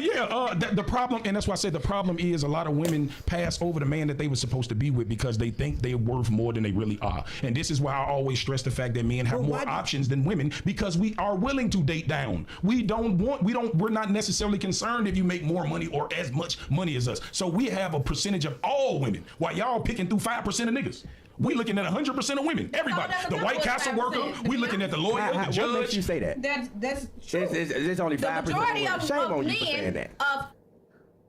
The problem, and that's why I said the problem is a lot of women pass over the man that they were supposed to be with because they think they're worth more than they really are. And this is why I always stress the fact that men have more options than women because we are willing to date down. We're not necessarily concerned if you make more money or as much money as us. So we have a percentage of all women while y'all picking through 5% of niggas. We looking at 100% of women. Everybody. The White Castle worker. We looking at the lawyer, the judge. What makes you say that? That's true. It's only 5%. The majority of Shame on you for men saying that. I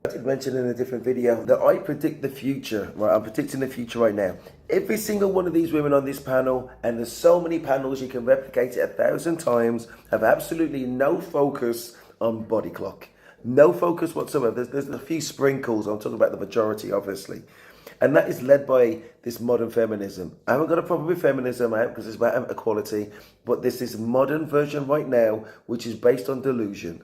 did mention in a different video that I predict the future, right? I'm predicting the future right now. Every single one of these women on this panel, and there's so many panels you can replicate it 1,000 times, have absolutely no focus on body clock. No focus whatsoever. There's a few sprinkles. I'm talking about the majority, obviously. And that is led by this modern feminism. I haven't got a problem with feminism, because it's about equality, but there's this modern version right now, which is based on delusion.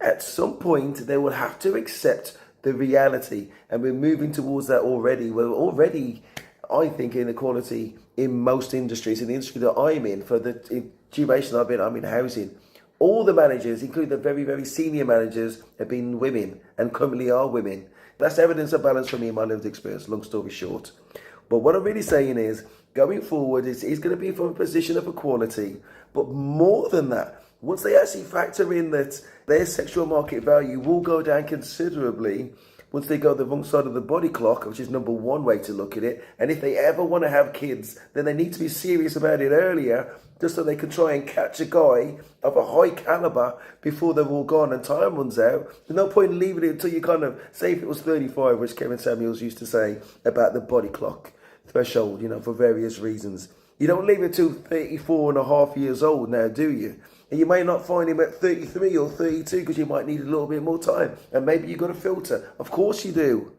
At some point, they will have to accept the reality, and we're moving towards that already. We're already, I think, in equality in most industries. In the industry that I'm in, for the duration I'm in housing, all the managers, including the very, very senior managers, have been women and currently are women. That's evidence of balance for me in my lived experience, long story short. But what I'm really saying is, going forward, it's going to be from a position of equality. But more than that, once they actually factor in that their sexual market value will go down considerably, once they go the wrong side of the body clock, which is number one way to look at it, and if they ever want to have kids, then they need to be serious about it earlier, just so they can try and catch a guy of a high caliber before they're all gone and time runs out. There's no point in leaving it until you kind of, say if it was 35, which Kevin Samuels used to say about the body clock threshold, for various reasons. You don't leave it till 34 and a half years old now, do you? And you may not find him at 33 or 32 because you might need a little bit more time. And maybe you've got a filter. Of course you do.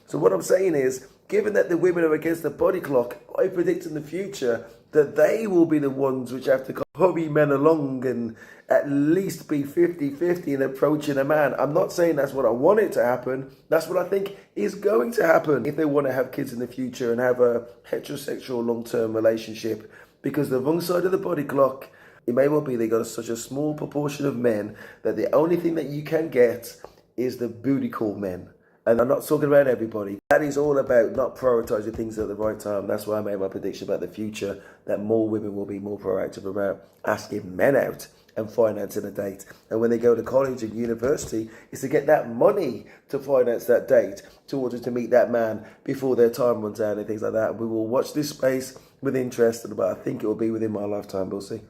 So what I'm saying is, given that the women are against the body clock, I predict in the future that they will be the ones which have to hurry men along and at least be 50-50 in approaching a man. I'm not saying that's what I want it to happen. That's what I think is going to happen if they want to have kids in the future and have a heterosexual long-term relationship. Because the wrong side of the body clock, it may well be they got such a small proportion of men that the only thing that you can get is the booty call men. And I'm not talking about everybody. That is all about not prioritizing things at the right time. That's why I made my prediction about the future, that more women will be more proactive about asking men out and financing a date. And when they go to college and university, it's to get that money to finance that date in order to meet that man before their time runs out and things like that. We will watch this space with interest, but I think it will be within my lifetime. We'll see.